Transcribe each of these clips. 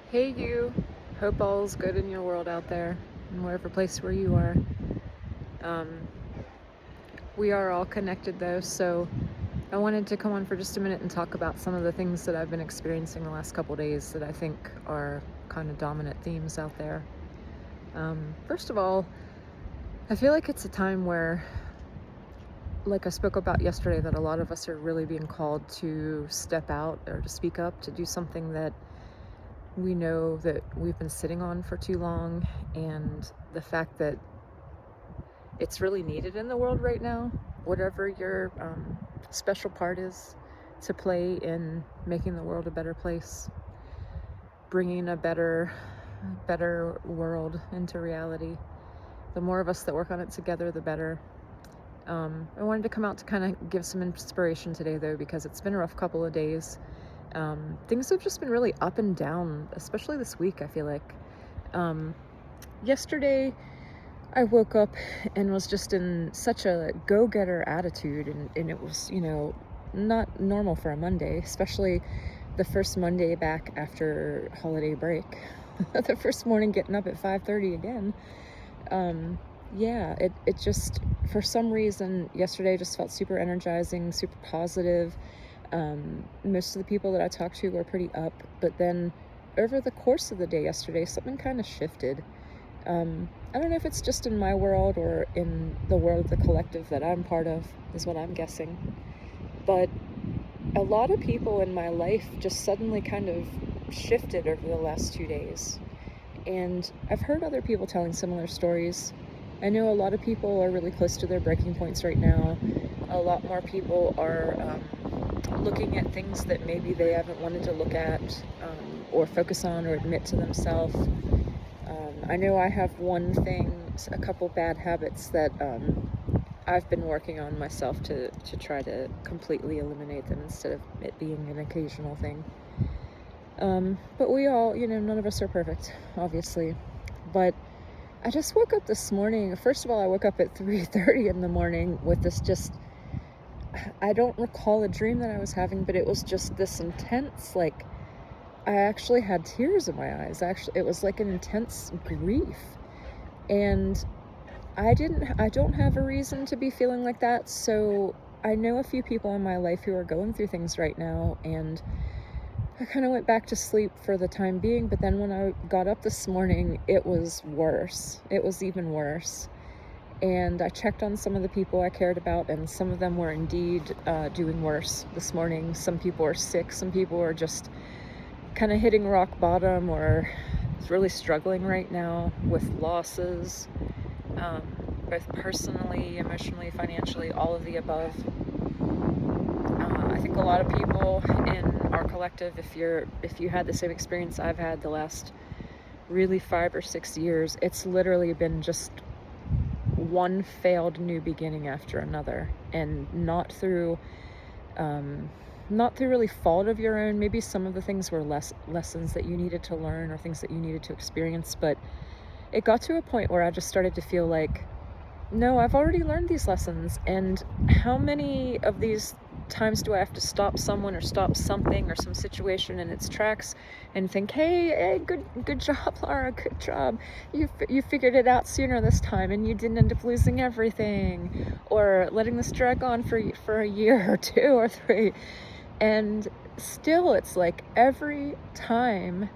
Hey you, hope all's good in your world out there, in whatever place where you are. Um, we are all connected though, so I wanted to come on for just a minute and talk about some of the things that I've been experiencing the last couple days that I think are kind of dominant themes out there. First of all, I feel like it's a time where, like I spoke about yesterday, that a lot of us are really being called to step out or to speak up, to do something that we know that we've been sitting on for too long, and the fact that it's really needed in the world right now, whatever your special part is to play in making the world a better place, bringing a better world into reality. The more of us that work on it together, the better. I wanted to come out to kind of give some inspiration today, though, because it's been a rough couple of days. Things have just been really up and down, especially this week, I feel like. Yesterday, I woke up and was just in such a go-getter attitude, and it was, not normal for a Monday, especially the first Monday back after holiday break. The first morning getting up at 5:30 again. It just, for some reason, yesterday just felt super energizing, super positive. Most of the people that I talked to were pretty up, but then over the course of the day yesterday, something kind of shifted. I don't know if it's just in my world or in the world of the collective that I'm part of, is what I'm guessing. But a lot of people in my life just suddenly kind of shifted over the last 2 days. And I've heard other people telling similar stories. I know a lot of people are really close to their breaking points right now. A lot more people are looking at things that maybe they haven't wanted to look at, or focus on or admit to themselves. I know I have a couple bad habits that I've been working on myself to try to completely eliminate them instead of it being an occasional thing. But we all, none of us are perfect, obviously. But I just woke up this morning. First of all, I woke up at 3:30 in the morning with this I don't recall a dream that I was having, but it was just this intense, I actually had tears in my eyes. It was like an intense grief. And I don't have a reason to be feeling like that. So I know a few people in my life who are going through things right now, and I kind of went back to sleep for the time being, but then when I got up this morning, it was worse. It was even worse. And I checked on some of the people I cared about, and some of them were indeed doing worse this morning. Some people are sick. Some people are just kind of hitting rock bottom or really struggling right now with losses, both personally, emotionally, financially, all of the above. I think a lot of people in our collective, if you had the same experience I've had the last really 5 or 6 years, it's literally been just one failed new beginning after another, and not through really fault of your own. Maybe some of the things were lessons that you needed to learn or things that you needed to experience, but it got to a point where I just started to feel like, no, I've already learned these lessons, and how many of these times do I have to stop someone or stop something or some situation in its tracks and think, hey, good job, Laura, good job. You figured it out sooner this time, and you didn't end up losing everything, or letting this drag on for a year or 2 or 3. And still, it's like every time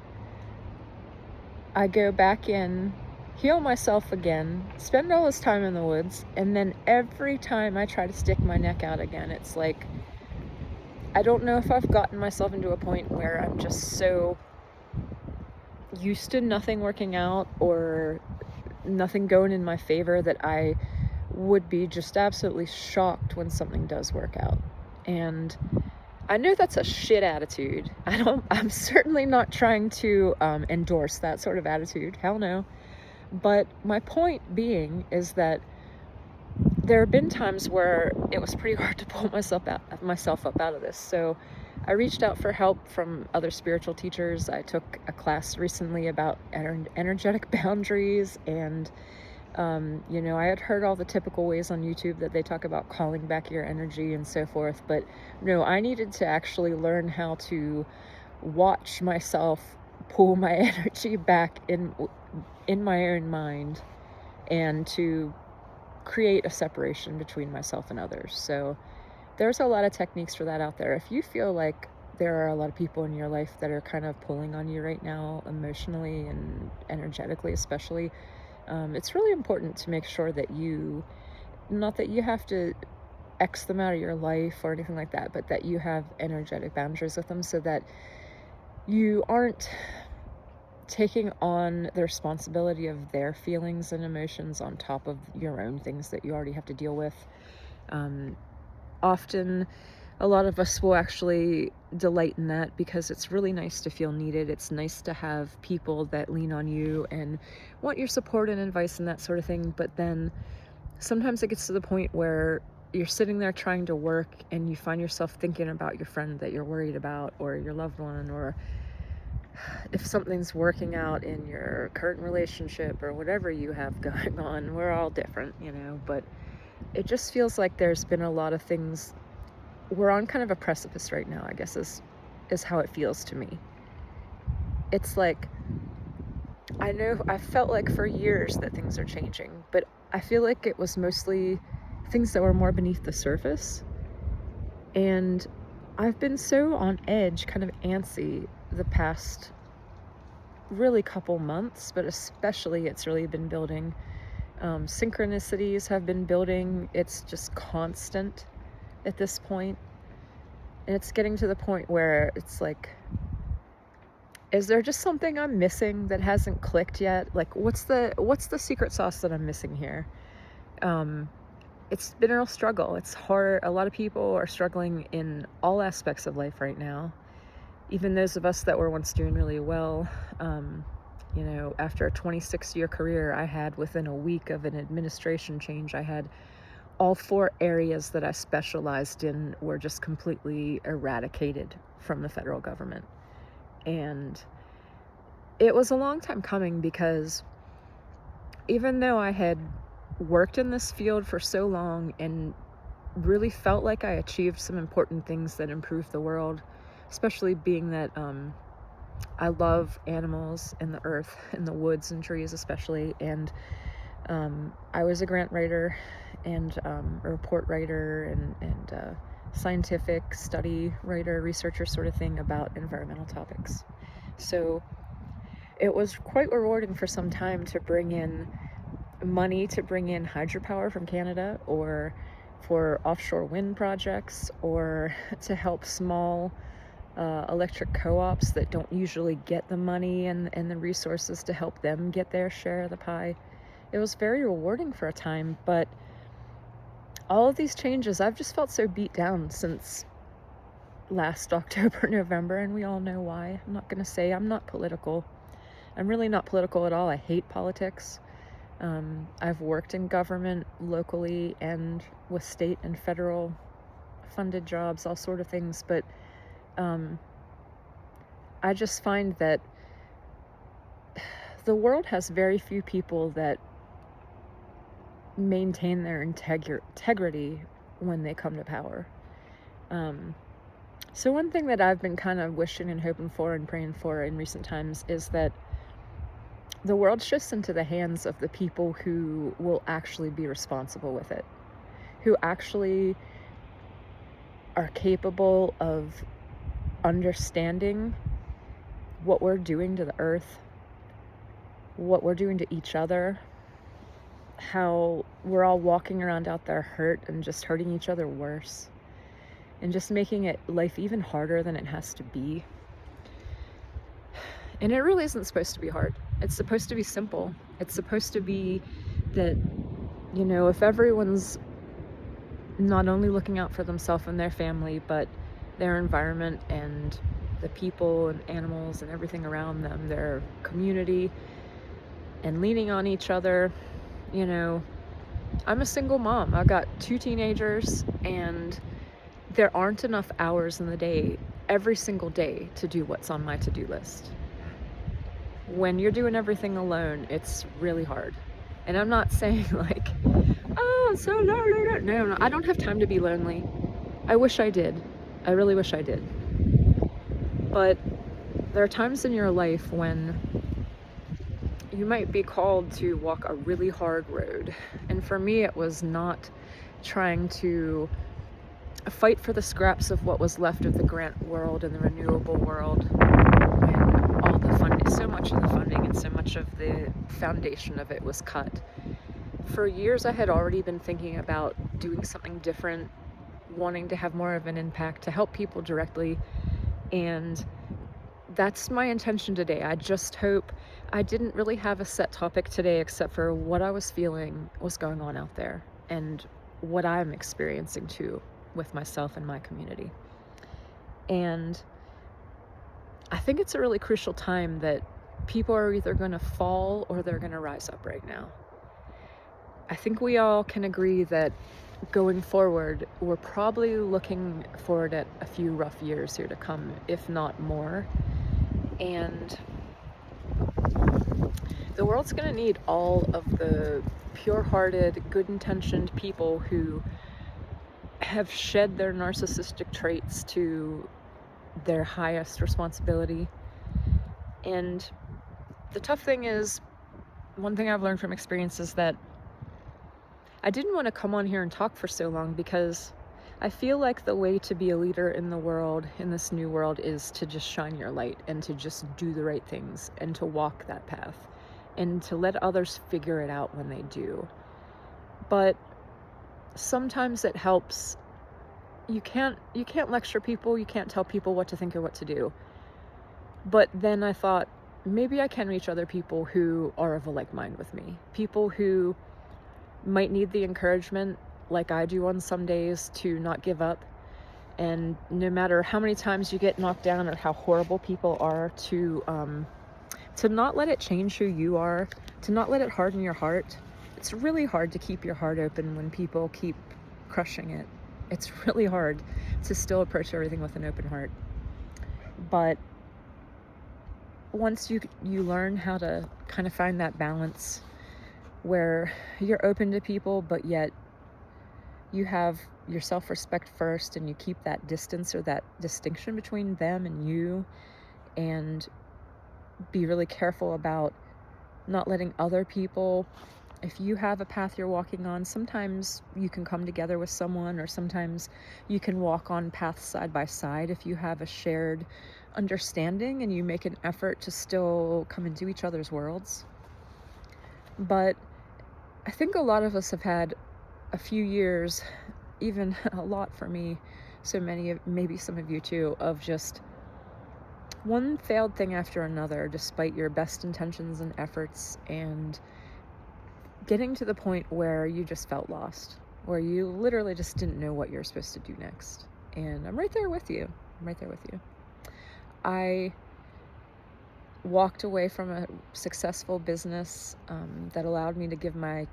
I go back in, heal myself again, spend all this time in the woods, and then every time I try to stick my neck out again, it's like, I don't know if I've gotten myself into a point where I'm just so used to nothing working out or nothing going in my favor that I would be just absolutely shocked when something does work out. And I know that's a shit attitude. I'm certainly not trying to endorse that sort of attitude. Hell no. But my point being is that there have been times where it was pretty hard to pull myself up out of this. So I reached out for help from other spiritual teachers. I took a class recently about energetic boundaries, and I had heard all the typical ways on YouTube that they talk about calling back your energy and so forth, but no, I needed to actually learn how to watch myself pull my energy back in my own mind and to create a separation between myself and others. So there's a lot of techniques for that out there. If you feel like there are a lot of people in your life that are kind of pulling on you right now, emotionally and energetically especially, it's really important to make sure that you, not that you have to X them out of your life or anything like that, but that you have energetic boundaries with them so that you aren't taking on the responsibility of their feelings and emotions on top of your own things that you already have to deal with. Often, a lot of us will actually delight in that because it's really nice to feel needed. It's nice to have people that lean on you and want your support and advice and that sort of thing. But then sometimes it gets to the point where you're sitting there trying to work and you find yourself thinking about your friend that you're worried about, or your loved one, or if something's working out in your current relationship or whatever you have going on. We're all different, but it just feels like there's been a lot of things. We're on kind of a precipice right now, I guess is how it feels to me. It's like, I felt like for years that things are changing, but I feel like it was mostly things that were more beneath the surface. And I've been so on edge, kind of antsy the past really couple months, but especially it's really been building. Synchronicities have been building. It's just constant at this point. And it's getting to the point where it's like, is there just something I'm missing that hasn't clicked yet? Like, what's the secret sauce that I'm missing here? It's been a real struggle. It's hard. A lot of people are struggling in all aspects of life right now. Even those of us that were once doing really well. After a 26-year career I had, within a week of an administration change, I had all 4 areas that I specialized in were just completely eradicated from the federal government. And it was a long time coming, because even though I had worked in this field for so long and really felt like I achieved some important things that improved the world, especially being that I love animals and the earth and the woods and trees especially, and I was a grant writer and a report writer and scientific study writer, researcher sort of thing about environmental topics. So it was quite rewarding for some time to bring in money to bring in hydropower from Canada, or for offshore wind projects, or to help small electric co-ops that don't usually get the money and the resources to help them get their share of the pie. It was very rewarding for a time, but all of these changes, I've just felt so beat down since last October, November, and we all know why. I'm not going to say I'm not political. I'm really not political at all. I hate politics. I've worked in government locally and with state and federal funded jobs, all sort of things, but I just find that the world has very few people that maintain their integrity when they come to power. So one thing that I've been kind of wishing and hoping for and praying for in recent times is that the world shifts into the hands of the people who will actually be responsible with it, who actually are capable of understanding what we're doing to the earth, what we're doing to each other, how we're all walking around out there hurt and just hurting each other worse, and just making life even harder than it has to be. And it really isn't supposed to be hard. It's supposed to be simple. It's supposed to be that, if everyone's not only looking out for themselves and their family, but their environment and the people and animals and everything around them, their community, and leaning on each other. I'm a single mom. I've got 2 teenagers, and there aren't enough hours in the day, every single day, to do what's on my to-do list. When you're doing everything alone, it's really hard. And I'm not saying like, oh, I'm so lonely. No, I don't have time to be lonely. I wish I did. I really wish I did. But There are times in your life when you might be called to walk a really hard road. And for me, it was not trying to fight for the scraps of what was left of the grant world and the renewable world when all the funding, so much of the funding and so much of the foundation of it was cut. For years, I had already been thinking about doing something different, wanting to have more of an impact, to help people directly, and that's my intention today. I just hope I didn't really have a set topic today except for what I was feeling was going on out there and what I'm experiencing too with myself and my community. And I think it's a really crucial time that people are either going to fall or they're going to rise up right now. I think we all can agree that going forward, we're probably looking forward at a few rough years here to come, if not more. And the world's going to need all of the pure-hearted, good-intentioned people who have shed their narcissistic traits to their highest responsibility. And the tough thing is, one thing I've learned from experience is that I didn't want to come on here and talk for so long because I feel like the way to be a leader in the world, in this new world, is to just shine your light and to just do the right things and to walk that path and to let others figure it out when they do. But sometimes it helps. You can't lecture people, you can't tell people what to think or what to do. But then I thought, maybe I can reach other people who are of a like mind with me. People who might need the encouragement like I do on some days to not give up. And no matter how many times you get knocked down or how horrible people are, to not let it change who you are, to not let it harden your heart. It's really hard to keep your heart open when people keep crushing it. It's really hard to still approach everything with an open heart. But once you learn how to kind of find that balance where you're open to people, but yet you have your self-respect first and you keep that distance or that distinction between them and you, and be really careful about not letting other people, if you have a path you're walking on, sometimes you can come together with someone, or sometimes you can walk on paths side by side if you have a shared understanding and you make an effort to still come into each other's worlds. But I think a lot of us have had a few years, even a lot for me, so many, maybe some of you too, of just one failed thing after another, despite your best intentions and efforts, and getting to the point where you just felt lost, where you literally just didn't know what you're supposed to do next. And I'm right there with you. I walked away from a successful business that allowed me to give my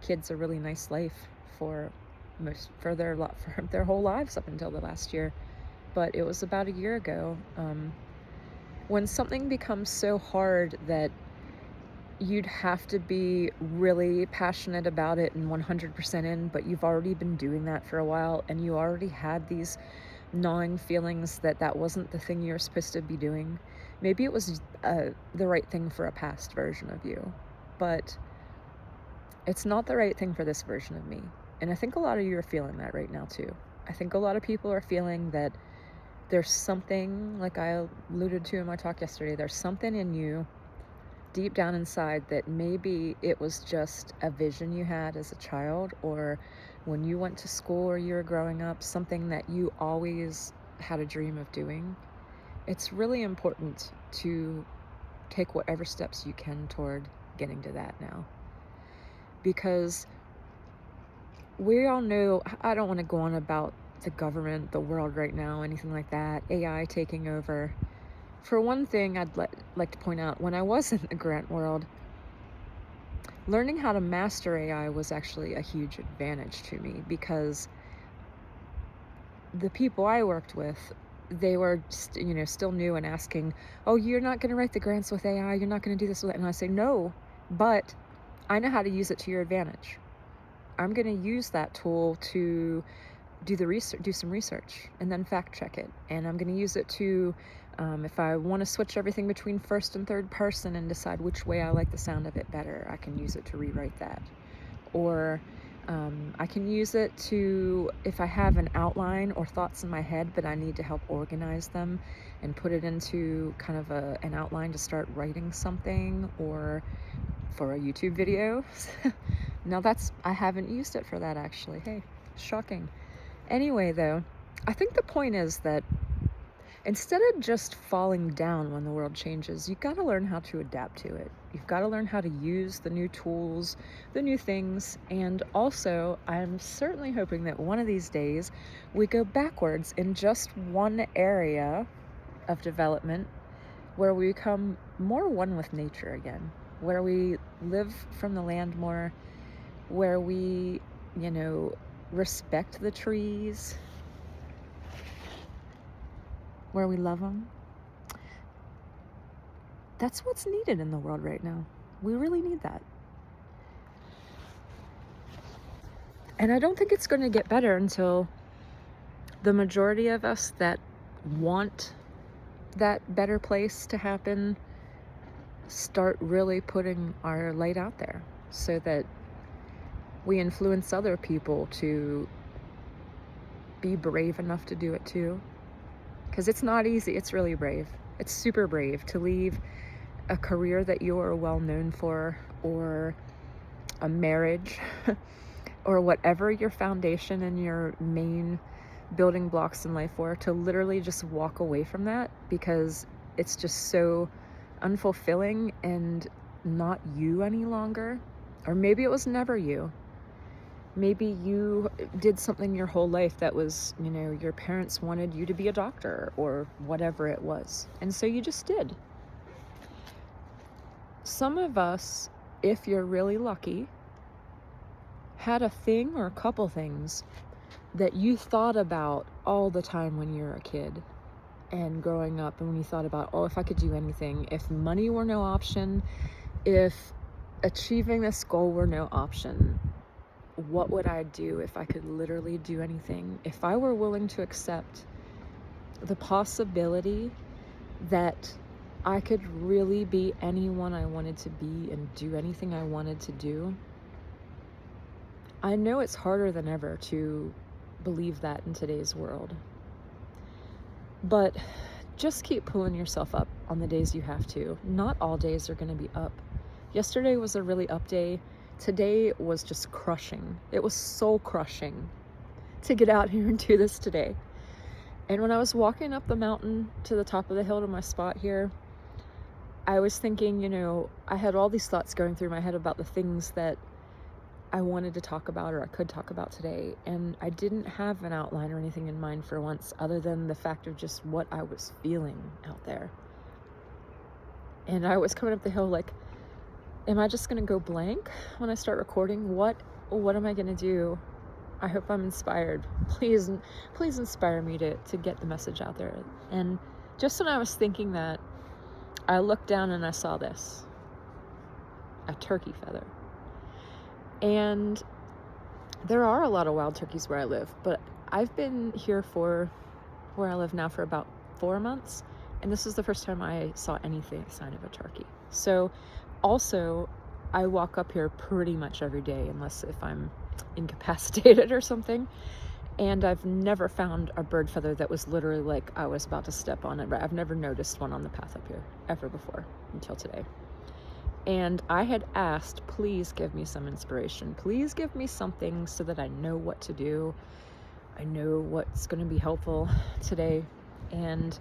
kids a really nice life for their whole lives up until the last year. But it was about a year ago. When something becomes so hard that you'd have to be really passionate about it and 100% in, but you've already been doing that for a while and you already had these gnawing feelings that wasn't the thing you were supposed to be doing. Maybe it was the right thing for a past version of you, but it's not the right thing for this version of me. And I think a lot of you are feeling that right now too. I think a lot of people are feeling that there's something, like I alluded to in my talk yesterday, there's something in you deep down inside that maybe it was just a vision you had as a child, or when you went to school or you were growing up, something that you always had a dream of doing. It's really important to take whatever steps you can toward getting to that now. Because we all know, I don't want to go on about the government, the world right now, anything like that, AI taking over. For one thing, I'd like to point out, when I was in the grant world, learning how to master AI was actually a huge advantage to me, because the people I worked with, they were still new and asking, oh, you're not going to write the grants with AI, you're not going to do this with it. And I say, no, but I know how to use it to your advantage. I'm going to use that tool to do some research and then fact check it. And I'm going to use it to If I want to switch everything between first and third person and decide which way I like the sound of it better, I can use it to rewrite that. Or I can use it to, if I have an outline or thoughts in my head, but I need to help organize them and put it into kind of an outline to start writing something, or for a YouTube video. Now I haven't used it for that actually. Hey, shocking. Anyway, though, I think the point is that instead of just falling down when the world changes, you've got to learn how to adapt to it. You've got to learn how to use the new tools, the new things, and also I'm certainly hoping that one of these days we go backwards in just one area of development where we become more one with nature again, where we live from the land more, where we, respect the trees, where we love them. That's what's needed in the world right now. We really need that. And I don't think it's going to get better until the majority of us that want that better place to happen start really putting our light out there, so that we influence other people to be brave enough to do it too. Because it's not easy. It's really brave. It's super brave to leave a career that you are well known for, or a marriage, or whatever your foundation and your main building blocks in life were, to literally just walk away from that because it's just so unfulfilling and not you any longer. Or maybe it was never you. Maybe you did something your whole life that was, your parents wanted you to be a doctor or whatever it was. And so you just did. Some of us, if you're really lucky, had a thing or a couple things that you thought about all the time when you were a kid and growing up, and when you thought about, if I could do anything, if money were no option, if achieving this goal were no option, what would I do if I could literally do anything? If I were willing to accept the possibility that I could really be anyone I wanted to be and do anything I wanted to do. I know it's harder than ever to believe that in today's world. But just keep pulling yourself up on the days you have to. Not all days are going to be up. Yesterday was a really up day. Today was just crushing. It was soul crushing to get out here and do this today. And when I was walking up the mountain to the top of the hill to my spot here, I was thinking, I had all these thoughts going through my head about the things that I wanted to talk about or I could talk about today. And I didn't have an outline or anything in mind for once, other than the fact of just what I was feeling out there. And I was coming up the hill like, am I just going to go blank when I start recording? What am I going to do? I hope I'm inspired. Please inspire me to get the message out there. And just when I was thinking that, I looked down and I saw this. A turkey feather. And there are a lot of wild turkeys where I live, but I've been here where I live now for about 4 months, and this is the first time I saw anything sign of a turkey. So also, I walk up here pretty much every day, unless if I'm incapacitated or something, and I've never found a bird feather that was literally like I was about to step on it. But I've never noticed one on the path up here ever before until today. And I had asked, please give me some inspiration. Please give me something so that I know what to do. I know what's going to be helpful today. And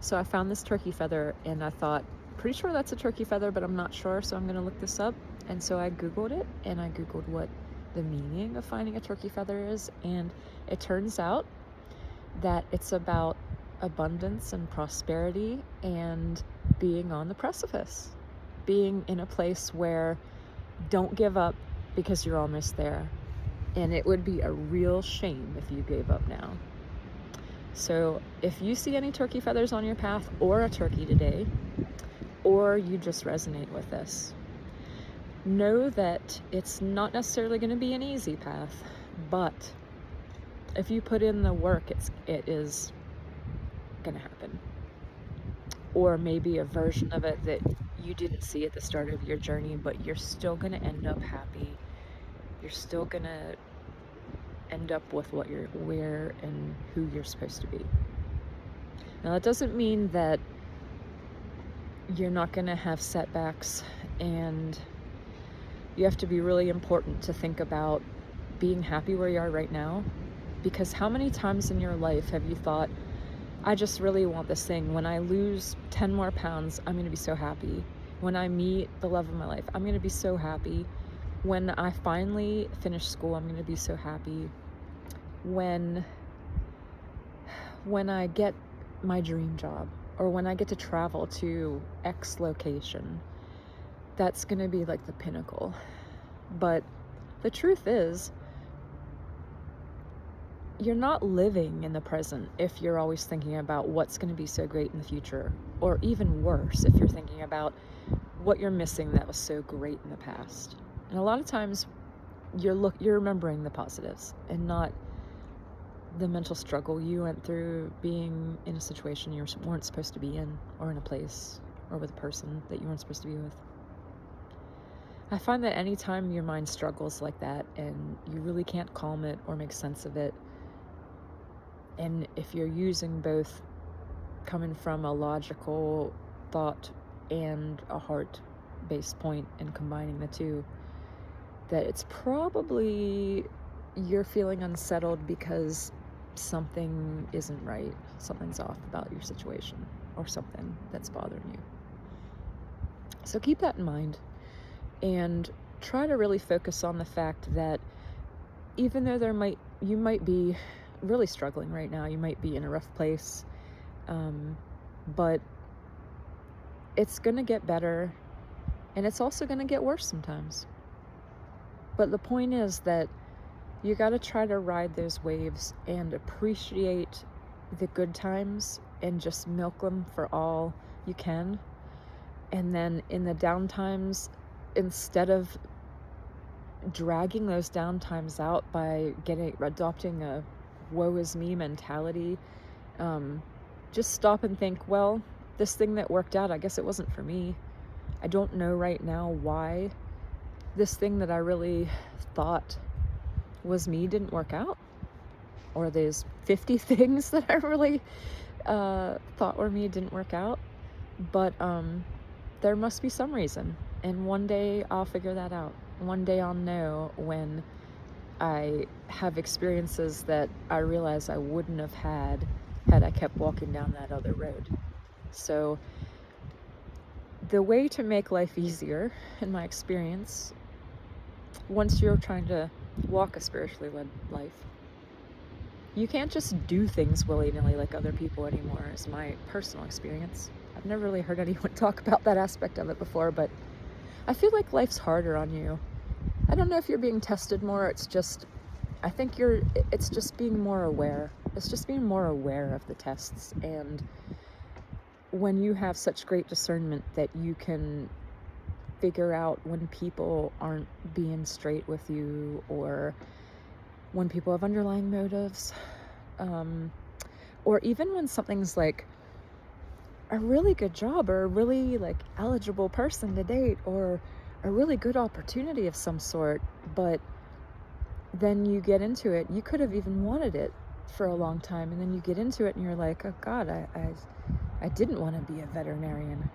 so I found this turkey feather and I thought, pretty sure that's a turkey feather, but I'm not sure. So I'm going to look this up. And so I Googled it, and I Googled what the meaning of finding a turkey feather is. And it turns out that it's about abundance and prosperity and being on the precipice. Being in a place where don't give up because you're almost there. And it would be a real shame if you gave up now. So if you see any turkey feathers on your path, or a turkey today, or you just resonate with this, know that it's not necessarily going to be an easy path, but if you put in the work, it is going to happen. or maybe a version of it that you didn't see at the start of your journey, but you're still going to end up happy. You're still going to end up with where and who you're supposed to be. Now, that doesn't mean that you're not going to have setbacks, and you have to be really important to think about being happy where you are right now. Because how many times in your life have you thought, I just really want this thing. When I lose 10 more pounds, I'm going to be so happy. When I meet the love of my life, I'm going to be so happy. When I finally finish school, I'm going to be so happy. When I get my dream job, or when I get to travel to X location, that's going to be like the pinnacle. But the truth is, you're not living in the present if you're always thinking about what's going to be so great in the future, or even worse, if you're thinking about what you're missing that was so great in the past. And a lot of times you're remembering the positives and not the mental struggle you went through being in a situation you weren't supposed to be in, or in a place, or with a person that you weren't supposed to be with. I find that anytime your mind struggles like that and you really can't calm it or make sense of it, and if you're using both coming from a logical thought and a heart-based point and combining the two, that it's probably you're feeling unsettled because something isn't right, something's off about your situation, or something that's bothering you. So keep that in mind, and try to really focus on the fact that even though you might be really struggling right now, you might be in a rough place, but it's going to get better, and it's also going to get worse sometimes. But the point is that you got to try to ride those waves and appreciate the good times and just milk them for all you can. And then in the down times, instead of dragging those down times out by adopting a woe is me mentality, just stop and think, well, this thing that worked out, I guess it wasn't for me. I don't know right now why this thing that I really thought was me didn't work out, or there's 50 things that I really thought were me didn't work out, but there must be some reason, and one day I'll figure that out. One day I'll know when I have experiences that I realize I wouldn't have had I kept walking down that other road. So the way to make life easier, in my experience, once you're trying to walk a spiritually led life, you can't just do things willy-nilly like other people anymore, is my personal experience. I've never really heard anyone talk about that aspect of it before, but I feel like life's harder on you. I don't know if you're being tested more, it's just being more aware. It's just being more aware of the tests, and when you have such great discernment that you can figure out when people aren't being straight with you, or when people have underlying motives, or even when something's like a really good job, or a really like eligible person to date, or a really good opportunity of some sort, but then you get into it, you could have even wanted it for a long time, and then you get into it and you're like, oh God, I didn't want to be a veterinarian,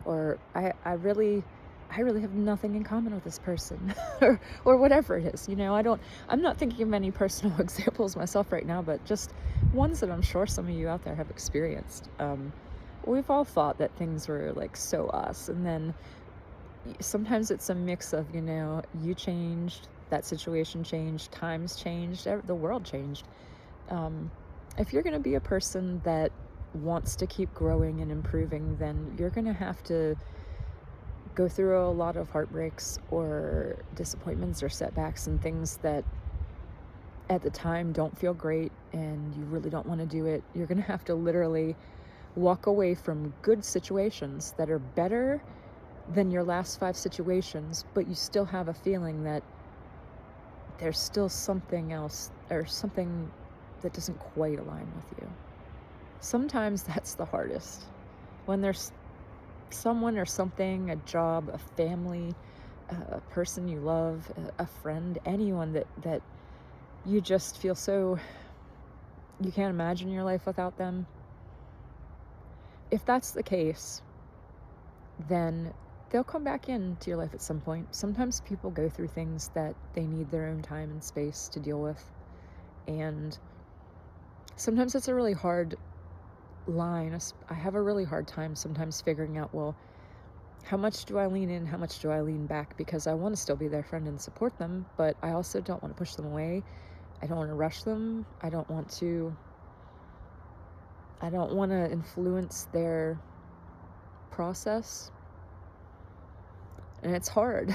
or I really have nothing in common with this person, or whatever it is. I'm not thinking of many personal examples myself right now, but just ones that I'm sure some of you out there have experienced. We've all thought that things were like so us, and then sometimes it's a mix of, you changed, that situation changed, times changed, the world changed. If you're going to be a person that wants to keep growing and improving, then you're going to have to go through a lot of heartbreaks or disappointments or setbacks and things that at the time don't feel great and you really don't want to do it. You're going to have to literally walk away from good situations that are better than your last 5 situations, but you still have a feeling that there's still something else, or something that doesn't quite align with you. Sometimes that's the hardest. when there's someone or something, a job, a family, a person you love, a friend, anyone that you just feel so, you can't imagine your life without them. If that's the case, then they'll come back into your life at some point. Sometimes people go through things that they need their own time and space to deal with. And sometimes it's a really hard line. I have a really hard time sometimes figuring out, well, how much do I lean in? How much do I lean back? Because I want to still be their friend and support them, but I also don't want to push them away. I don't want to rush them. I don't want to influence their process. And it's hard,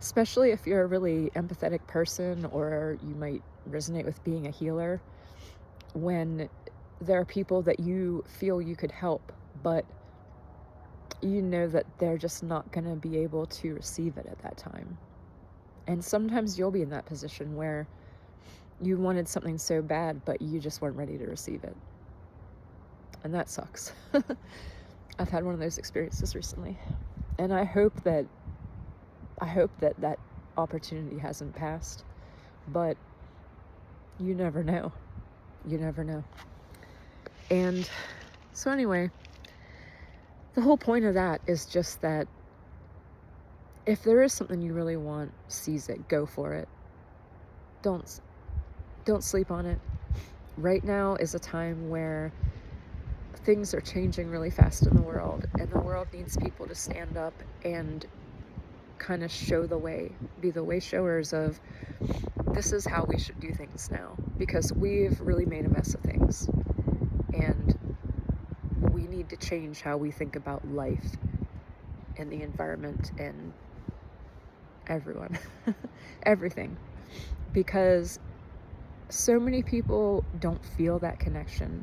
especially if you're a really empathetic person, or you might resonate with being a healer, when there are people that you feel you could help, but you know that they're just not going to be able to receive it at that time. And sometimes you'll be in that position where you wanted something so bad, but you just weren't ready to receive it. And that sucks. I've had one of those experiences recently. And I hope that that opportunity hasn't passed. But you never know. You never know. And so anyway, the whole point of that is just that if there is something you really want, seize it, go for it. Don't sleep on it. Right now is a time where things are changing really fast in the world, and the world needs people to stand up and kind of show the way, be the way showers of, this is how we should do things now, because we've really made a mess of things, and we need to change how we think about life and the environment and everyone, everything, because so many people don't feel that connection,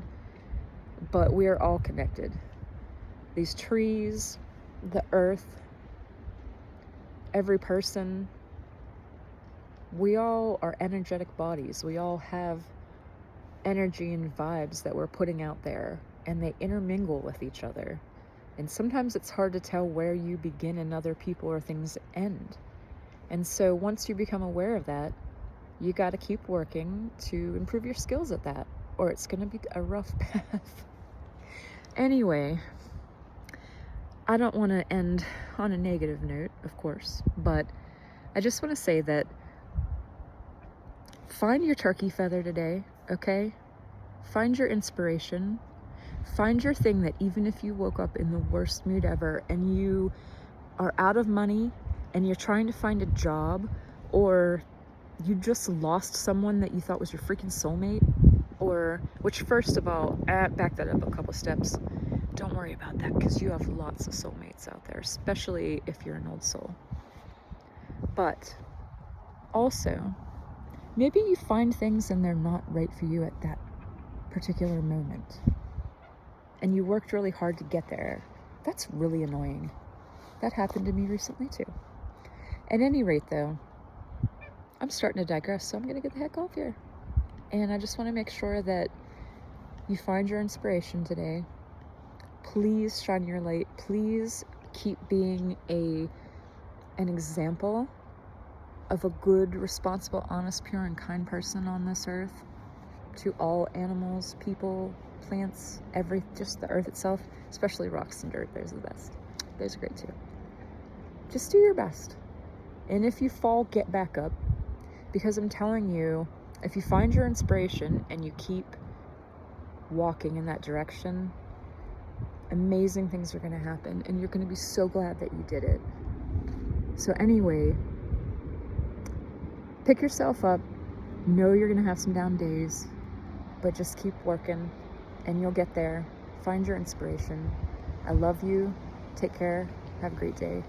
but we are all connected. These trees, the earth, every person, we all are energetic bodies. We all have energy and vibes that we're putting out there, and they intermingle with each other. And sometimes it's hard to tell where you begin and other people or things end. And so once you become aware of that, you got to keep working to improve your skills at that, or it's going to be a rough path. Anyway, I don't want to end on a negative note, of course, but I just want to say that find your turkey feather today, okay? Find your inspiration. Find your thing that even if you woke up in the worst mood ever and you are out of money and you're trying to find a job, or you just lost someone that you thought was your freaking soulmate, or, which first of all, back that up a couple steps. Don't worry about that, because you have lots of soulmates out there, especially if you're an old soul. But also, maybe you find things and they're not right for you at that particular moment, and you worked really hard to get there. That's really annoying. That happened to me recently too. At any rate though, I'm starting to digress, so I'm going to get the heck off here. And I just want to make sure that you find your inspiration today. Please shine your light. Please keep being an example of a good, responsible, honest, pure, and kind person on this earth, to all animals, people, plants, just the earth itself, especially rocks and dirt. Those are the best. Those are great too. Just do your best. And if you fall, get back up. Because I'm telling you, if you find your inspiration and you keep walking in that direction, amazing things are going to happen, and you're going to be so glad that you did it. So anyway, pick yourself up. Know you're going to have some down days, but just keep working and you'll get there. Find your inspiration. I love you. Take care. Have a great day.